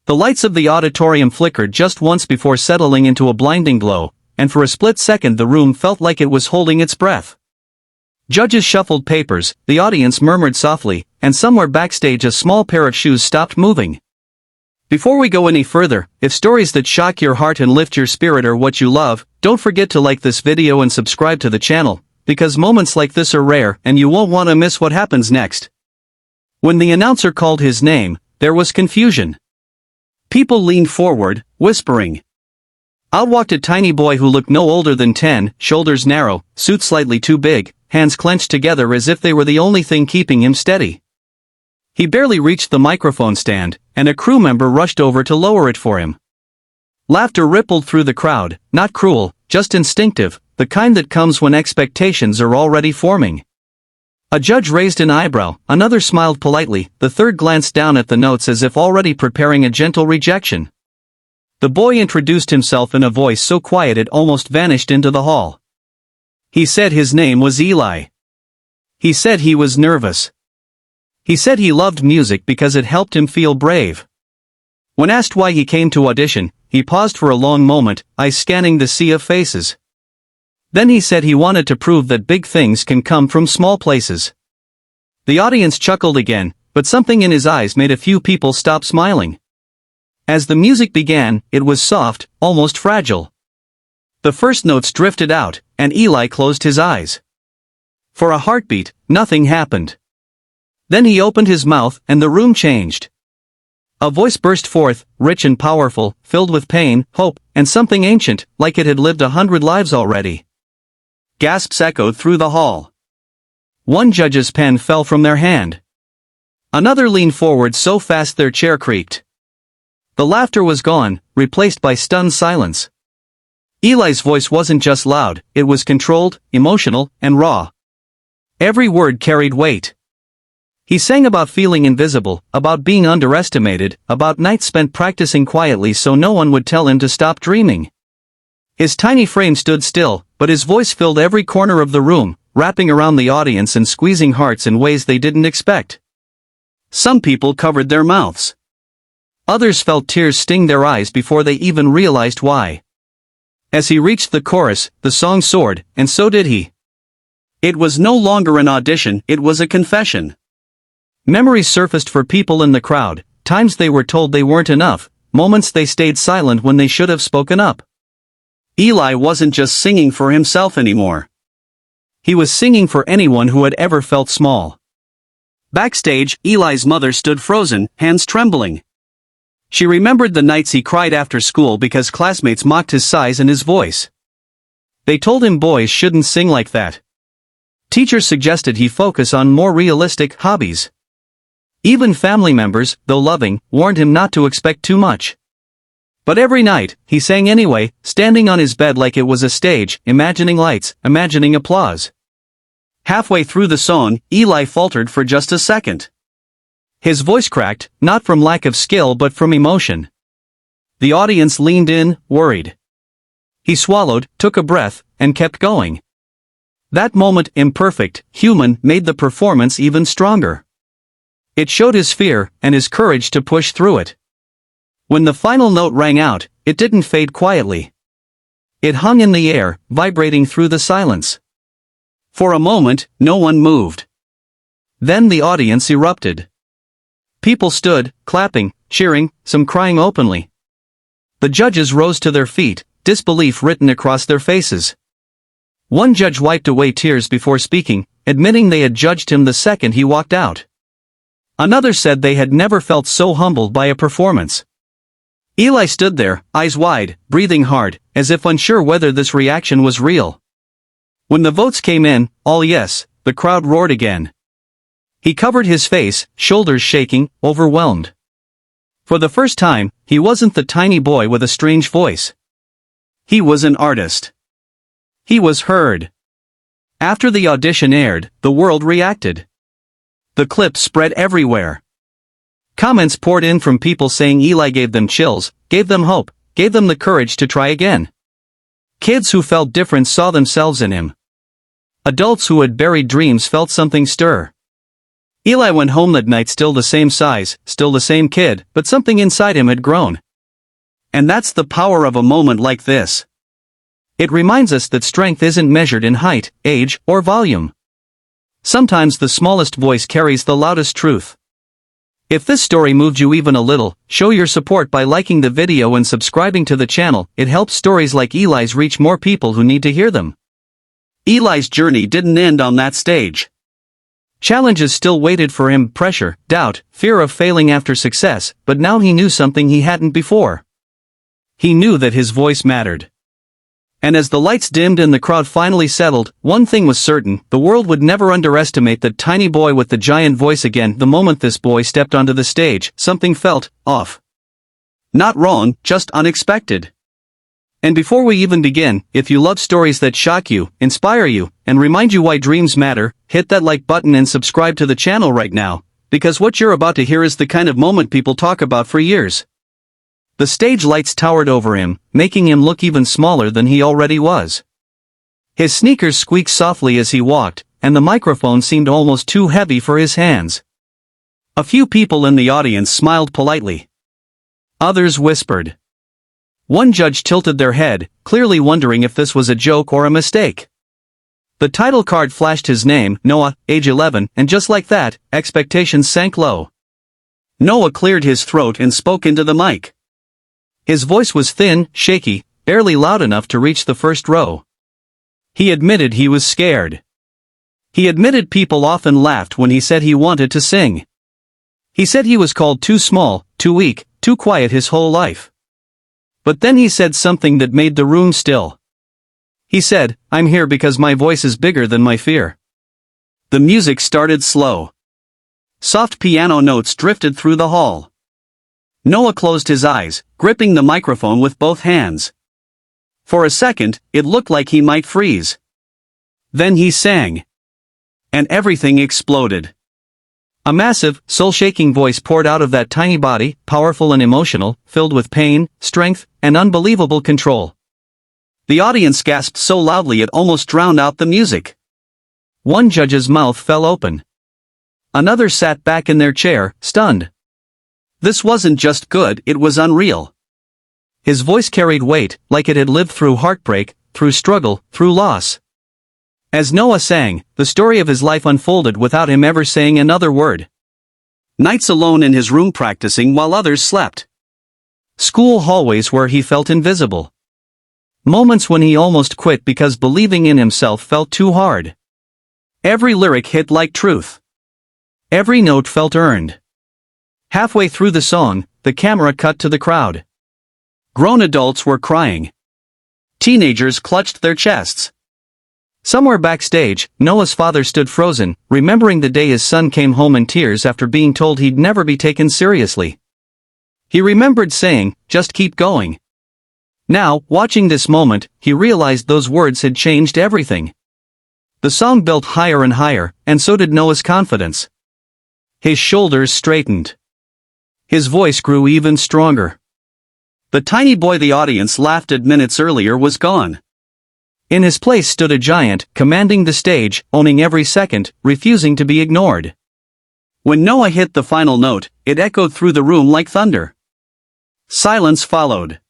The lights of the auditorium flickered just once before settling into a blinding glow, and for a split second the room felt like it was holding its breath. Judges shuffled papers, the audience murmured softly, and somewhere backstage a small pair of shoes stopped moving. Before we go any further, if stories that shock your heart and lift your spirit are what you love, don't forget to like this video and subscribe to the channel, because moments like this are rare and you won't want to miss what happens next. When the announcer called his name, there was confusion. People leaned forward, whispering. Out walked a tiny boy who looked no older than 10, shoulders narrow, suit slightly too big, hands clenched together as if they were the only thing keeping him steady. He barely reached the microphone stand, and a crew member rushed over to lower it for him. Laughter rippled through the crowd, not cruel, just instinctive, the kind that comes when expectations are already forming. A judge raised an eyebrow, another smiled politely, the third glanced down at the notes as if already preparing a gentle rejection. The boy introduced himself in a voice so quiet it almost vanished into the hall. He said his name was Eli. He said he was nervous. He said he loved music because it helped him feel brave. When asked why he came to audition, he paused for a long moment, eyes scanning the sea of faces. Then he said he wanted to prove that big things can come from small places. The audience chuckled again, but something in his eyes made a few people stop smiling. As the music began, it was soft, almost fragile. The first notes drifted out, and Eli closed his eyes. For a heartbeat, nothing happened. Then he opened his mouth, and the room changed. A voice burst forth, rich and powerful, filled with pain, hope, and something ancient, like it had lived 100 lives already. Gasps echoed through the hall. One judge's pen fell from their hand. Another leaned forward so fast their chair creaked. The laughter was gone, replaced by stunned silence. Eli's voice wasn't just loud, it was controlled, emotional, and raw. Every word carried weight. He sang about feeling invisible, about being underestimated, about nights spent practicing quietly so no one would tell him to stop dreaming. His tiny frame stood still, but his voice filled every corner of the room, wrapping around the audience and squeezing hearts in ways they didn't expect. Some people covered their mouths. Others felt tears sting their eyes before they even realized why. As he reached the chorus, the song soared, and so did he. It was no longer an audition, it was a confession. Memories surfaced for people in the crowd, times they were told they weren't enough, moments they stayed silent when they should have spoken up. Eli wasn't just singing for himself anymore. He was singing for anyone who had ever felt small. Backstage, Eli's mother stood frozen, hands trembling. She remembered the nights he cried after school because classmates mocked his size and his voice. They told him boys shouldn't sing like that. Teachers suggested he focus on more realistic hobbies. Even family members, though loving, warned him not to expect too much. But every night, he sang anyway, standing on his bed like it was a stage, imagining lights, imagining applause. Halfway through the song, Eli faltered for just a second. His voice cracked, not from lack of skill but from emotion. The audience leaned in, worried. He swallowed, took a breath, and kept going. That moment, imperfect, human, made the performance even stronger. It showed his fear, and his courage to push through it. When the final note rang out, it didn't fade quietly. It hung in the air, vibrating through the silence. For a moment, no one moved. Then the audience erupted. People stood, clapping, cheering, some crying openly. The judges rose to their feet, disbelief written across their faces. One judge wiped away tears before speaking, admitting they had judged him the second he walked out. Another said they had never felt so humbled by a performance. Eli stood there, eyes wide, breathing hard, as if unsure whether this reaction was real. When the votes came in, all yes, the crowd roared again. He covered his face, shoulders shaking, overwhelmed. For the first time, he wasn't the tiny boy with a strange voice. He was an artist. He was heard. After the audition aired, the world reacted. The clip spread everywhere. Comments poured in from people saying Eli gave them chills, gave them hope, gave them the courage to try again. Kids who felt different saw themselves in him. Adults who had buried dreams felt something stir. Eli went home that night still the same size, still the same kid, but something inside him had grown. And that's the power of a moment like this. It reminds us that strength isn't measured in height, age, or volume. Sometimes the smallest voice carries the loudest truth. If this story moved you even a little, show your support by liking the video and subscribing to the channel. It helps stories like Eli's reach more people who need to hear them. Eli's journey didn't end on that stage. Challenges still waited for him: pressure, doubt, fear of failing after success, but now he knew something he hadn't before. He knew that his voice mattered. And as the lights dimmed and the crowd finally settled, one thing was certain: the world would never underestimate the tiny boy with the giant voice again. The moment this boy stepped onto the stage, something felt off. Not wrong, just unexpected. And before we even begin, if you love stories that shock you, inspire you, and remind you why dreams matter, hit that like button and subscribe to the channel right now, because what you're about to hear is the kind of moment people talk about for years. The stage lights towered over him, making him look even smaller than he already was. His sneakers squeaked softly as he walked, and the microphone seemed almost too heavy for his hands. A few people in the audience smiled politely. Others whispered. One judge tilted their head, clearly wondering if this was a joke or a mistake. The title card flashed his name, Noah, age 11, and just like that, expectations sank low. Noah cleared his throat and spoke into the mic. His voice was thin, shaky, barely loud enough to reach the first row. He admitted he was scared. He admitted people often laughed when he said he wanted to sing. He said he was called too small, too weak, too quiet his whole life. But then he said something that made the room still. He said, "I'm here because my voice is bigger than my fear." The music started slow. Soft piano notes drifted through the hall. Noah closed his eyes, gripping the microphone with both hands. For a second, it looked like he might freeze. Then he sang. And everything exploded. A massive, soul-shaking voice poured out of that tiny body, powerful and emotional, filled with pain, strength, and unbelievable control. The audience gasped so loudly it almost drowned out the music. One judge's mouth fell open. Another sat back in their chair, stunned. This wasn't just good, it was unreal. His voice carried weight, like it had lived through heartbreak, through struggle, through loss. As Noah sang, the story of his life unfolded without him ever saying another word. Nights alone in his room practicing while others slept. School hallways where he felt invisible. Moments when he almost quit because believing in himself felt too hard. Every lyric hit like truth. Every note felt earned. Halfway through the song, the camera cut to the crowd. Grown adults were crying. Teenagers clutched their chests. Somewhere backstage, Noah's father stood frozen, remembering the day his son came home in tears after being told he'd never be taken seriously. He remembered saying, "Just keep going." Now, watching this moment, he realized those words had changed everything. The song built higher and higher, and so did Noah's confidence. His shoulders straightened. His voice grew even stronger. The tiny boy the audience laughed at minutes earlier was gone. In his place stood a giant, commanding the stage, owning every second, refusing to be ignored. When Noah hit the final note, it echoed through the room like thunder. Silence followed.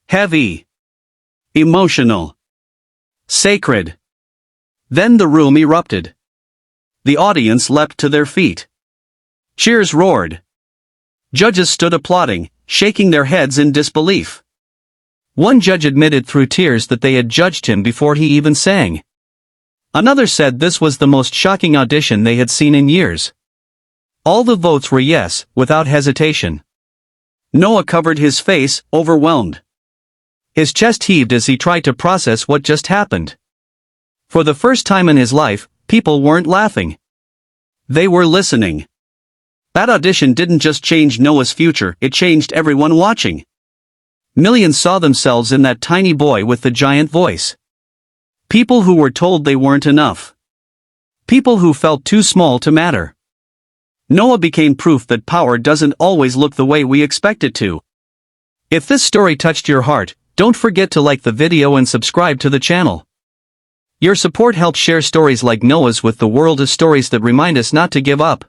Heavy. Emotional. Sacred. Then the room erupted. The audience leapt to their feet. Cheers roared. Judges stood applauding, shaking their heads in disbelief. One judge admitted through tears that they had judged him before he even sang. Another said this was the most shocking audition they had seen in years. All the votes were yes, without hesitation. Noah covered his face, overwhelmed. His chest heaved as he tried to process what just happened. For the first time in his life, people weren't laughing. They were listening. That audition didn't just change Noah's future, it changed everyone watching. Millions saw themselves in that tiny boy with the giant voice. People who were told they weren't enough. People who felt too small to matter. Noah became proof that power doesn't always look the way we expect it to. If this story touched your heart, don't forget to like the video and subscribe to the channel. Your support helps share stories like Noah's with the world, of stories that remind us not to give up.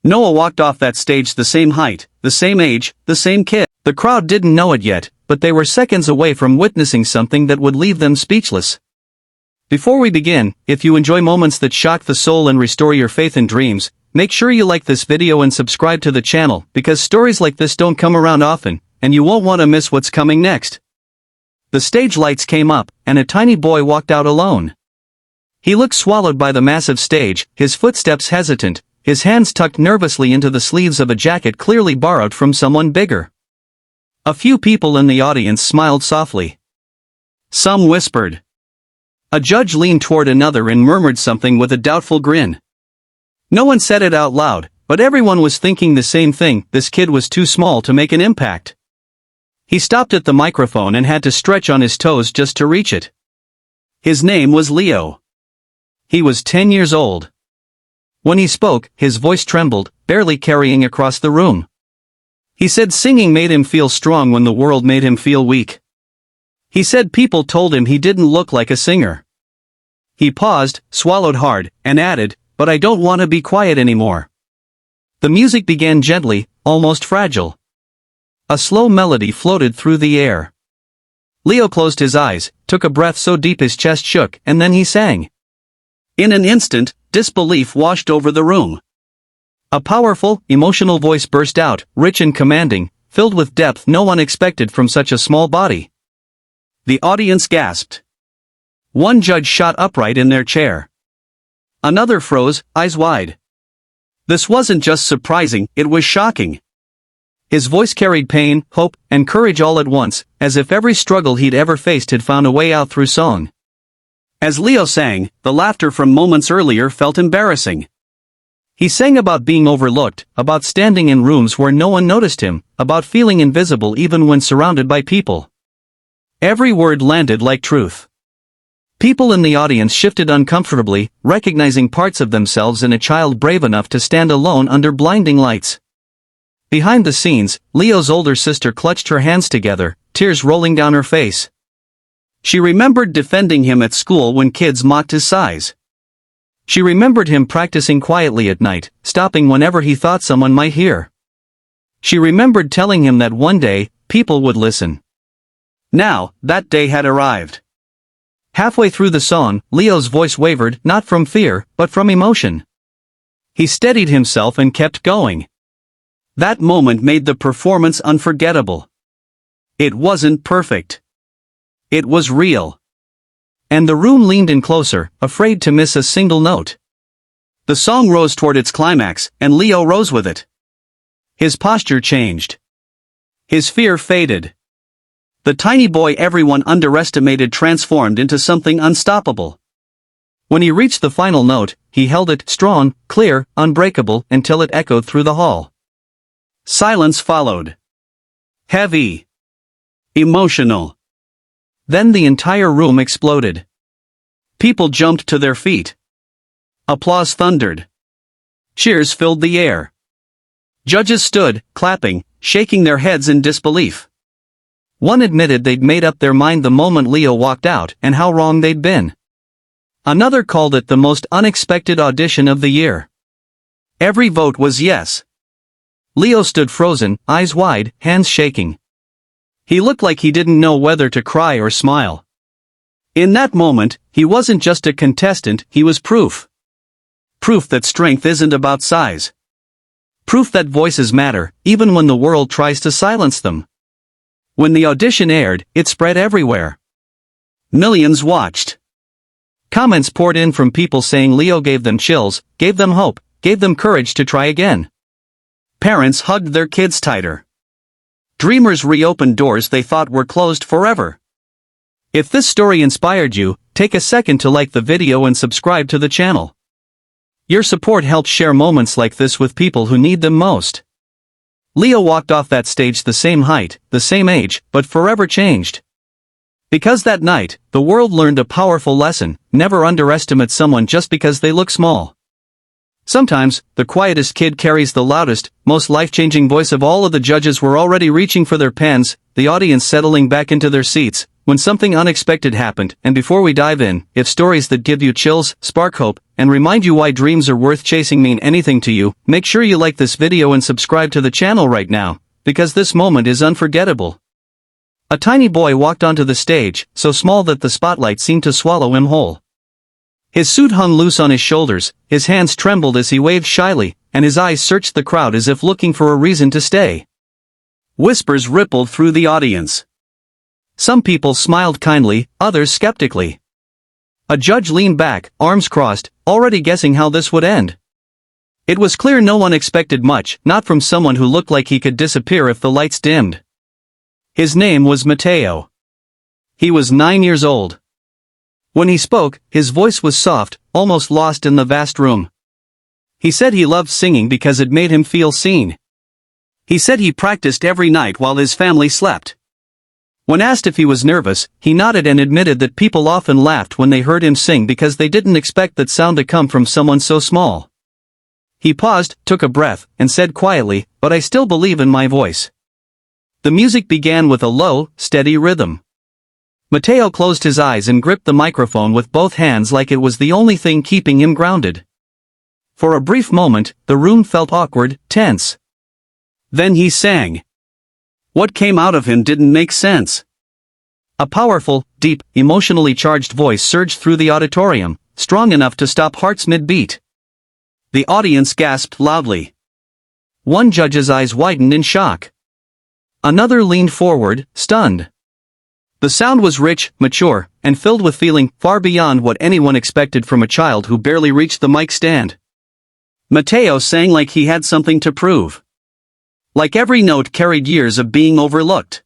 Noah walked off that stage the same height, the same age, the same kid. The crowd didn't know it yet, but they were seconds away from witnessing something that would leave them speechless. Before we begin, if you enjoy moments that shock the soul and restore your faith and dreams, make sure you like this video and subscribe to the channel, because stories like this don't come around often, and you won't want to miss what's coming next. The stage lights came up, and a tiny boy walked out alone. He looked swallowed by the massive stage, his footsteps hesitant, his hands tucked nervously into the sleeves of a jacket clearly borrowed from someone bigger. A few people in the audience smiled softly. Some whispered. A judge leaned toward another and murmured something with a doubtful grin. No one said it out loud, but everyone was thinking the same thing: this kid was too small to make an impact. He stopped at the microphone and had to stretch on his toes just to reach it. His name was Leo. He was 10 years old. When he spoke, his voice trembled, barely carrying across the room. He said singing made him feel strong when the world made him feel weak. He said people told him he didn't look like a singer. He paused, swallowed hard, and added, "But I don't want to be quiet anymore." The music began gently, almost fragile. A slow melody floated through the air. Leo closed his eyes, took a breath so deep his chest shook, and then he sang. In an instant, disbelief washed over the room. A powerful, emotional voice burst out, rich and commanding, filled with depth no one expected from such a small body. The audience gasped. One judge shot upright in their chair. Another froze, eyes wide. This wasn't just surprising, it was shocking. His voice carried pain, hope, and courage all at once, as if every struggle he'd ever faced had found a way out through song. As Leo sang, the laughter from moments earlier felt embarrassing. He sang about being overlooked, about standing in rooms where no one noticed him, about feeling invisible even when surrounded by people. Every word landed like truth. People in the audience shifted uncomfortably, recognizing parts of themselves in a child brave enough to stand alone under blinding lights. Behind the scenes, Leo's older sister clutched her hands together, tears rolling down her face. She remembered defending him at school when kids mocked his size. She remembered him practicing quietly at night, stopping whenever he thought someone might hear. She remembered telling him that one day, people would listen. Now, that day had arrived. Halfway through the song, Leo's voice wavered, not from fear, but from emotion. He steadied himself and kept going. That moment made the performance unforgettable. It wasn't perfect. It was real. And the room leaned in closer, afraid to miss a single note. The song rose toward its climax, and Leo rose with it. His posture changed. His fear faded. The tiny boy everyone underestimated transformed into something unstoppable. When he reached the final note, he held it strong, clear, unbreakable, until it echoed through the hall. Silence followed. Heavy. Emotional. Then the entire room exploded. People jumped to their feet. Applause thundered. Cheers filled the air. Judges stood, clapping, shaking their heads in disbelief. One admitted they'd made up their mind the moment Leo walked out, and how wrong they'd been. Another called it the most unexpected audition of the year. Every vote was yes. Leo stood frozen, eyes wide, hands shaking. He looked like he didn't know whether to cry or smile. In that moment, he wasn't just a contestant, he was proof. Proof that strength isn't about size. Proof that voices matter, even when the world tries to silence them. When the audition aired, it spread everywhere. Millions watched. Comments poured in from people saying Leo gave them chills, gave them hope, gave them courage to try again. Parents hugged their kids tighter. Dreamers reopened doors they thought were closed forever. If this story inspired you, take a second to like the video and subscribe to the channel. Your support helps share moments like this with people who need them most. Leo walked off that stage the same height, the same age, but forever changed. Because that night, the world learned a powerful lesson: never underestimate someone just because they look small. Sometimes, the quietest kid carries the loudest, most life-changing voice of all. Of the judges were already reaching for their pens, the audience settling back into their seats, when something unexpected happened, and before we dive in, if stories that give you chills, spark hope, and remind you why dreams are worth chasing mean anything to you, make sure you like this video and subscribe to the channel right now, because this moment is unforgettable. A tiny boy walked onto the stage, so small that the spotlight seemed to swallow him whole. His suit hung loose on his shoulders, his hands trembled as he waved shyly, and his eyes searched the crowd as if looking for a reason to stay. Whispers rippled through the audience. Some people smiled kindly, others skeptically. A judge leaned back, arms crossed, already guessing how this would end. It was clear no one expected much, not from someone who looked like he could disappear if the lights dimmed. His name was Mateo. He was 9 years old. When he spoke, his voice was soft, almost lost in the vast room. He said he loved singing because it made him feel seen. He said he practiced every night while his family slept. When asked if he was nervous, he nodded and admitted that people often laughed when they heard him sing because they didn't expect that sound to come from someone so small. He paused, took a breath, and said quietly, "But I still believe in my voice." The music began with a low, steady rhythm. Mateo closed his eyes and gripped the microphone with both hands like it was the only thing keeping him grounded. For a brief moment, the room felt awkward, tense. Then he sang. What came out of him didn't make sense. A powerful, deep, emotionally charged voice surged through the auditorium, strong enough to stop hearts mid-beat. The audience gasped loudly. One judge's eyes widened in shock. Another leaned forward, stunned. The sound was rich, mature, and filled with feeling far beyond what anyone expected from a child who barely reached the mic stand. Mateo sang like he had something to prove. Like every note carried years of being overlooked.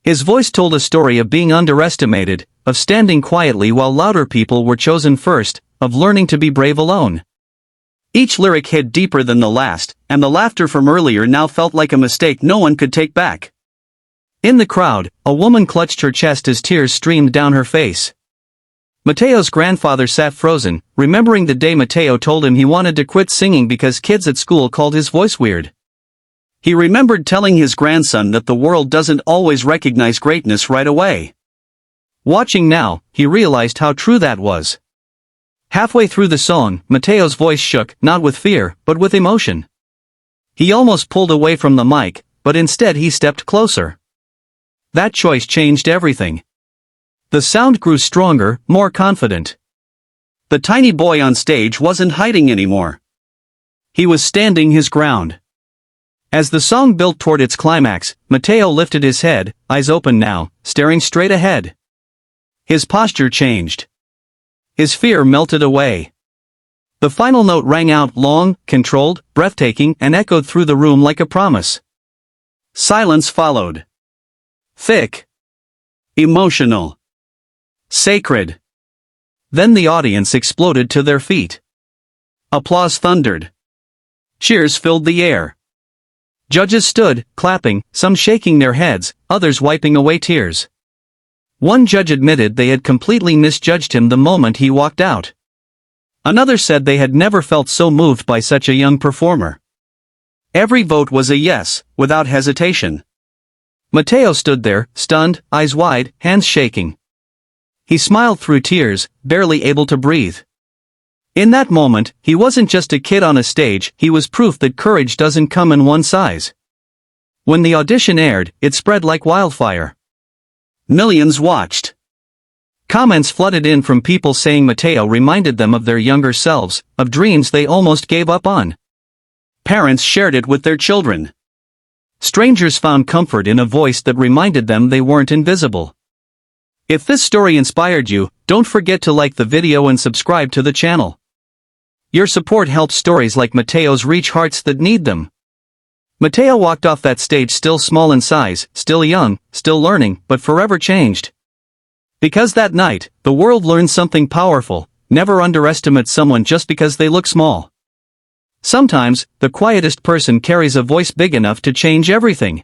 His voice told a story of being underestimated, of standing quietly while louder people were chosen first, of learning to be brave alone. Each lyric hit deeper than the last, and the laughter from earlier now felt like a mistake no one could take back. In the crowd, a woman clutched her chest as tears streamed down her face. Mateo's grandfather sat frozen, remembering the day Mateo told him he wanted to quit singing because kids at school called his voice weird. He remembered telling his grandson that the world doesn't always recognize greatness right away. Watching now, he realized how true that was. Halfway through the song, Mateo's voice shook, not with fear, but with emotion. He almost pulled away from the mic, but instead he stepped closer. That choice changed everything. The sound grew stronger, more confident. The tiny boy on stage wasn't hiding anymore. He was standing his ground. As the song built toward its climax, Mateo lifted his head, eyes open now, staring straight ahead. His posture changed. His fear melted away. The final note rang out long, controlled, breathtaking, and echoed through the room like a promise. Silence followed. Thick. Emotional. Sacred. Then the audience exploded to their feet. Applause thundered. Cheers filled the air. Judges stood, clapping, some shaking their heads, others wiping away tears. One judge admitted they had completely misjudged him the moment he walked out. Another said they had never felt so moved by such a young performer. Every vote was a yes, without hesitation. Mateo stood there, stunned, eyes wide, hands shaking. He smiled through tears, barely able to breathe. In that moment, he wasn't just a kid on a stage, he was proof that courage doesn't come in one size. When the audition aired, it spread like wildfire. Millions watched. Comments flooded in from people saying Mateo reminded them of their younger selves, of dreams they almost gave up on. Parents shared it with their children. Strangers found comfort in a voice that reminded them they weren't invisible. If this story inspired you, don't forget to like the video and subscribe to the channel. Your support helps stories like Mateo's reach hearts that need them. Mateo walked off that stage still small in size, still young, still learning, but forever changed. Because that night, the world learned something powerful: never underestimate someone just because they look small. Sometimes, the quietest person carries a voice big enough to change everything.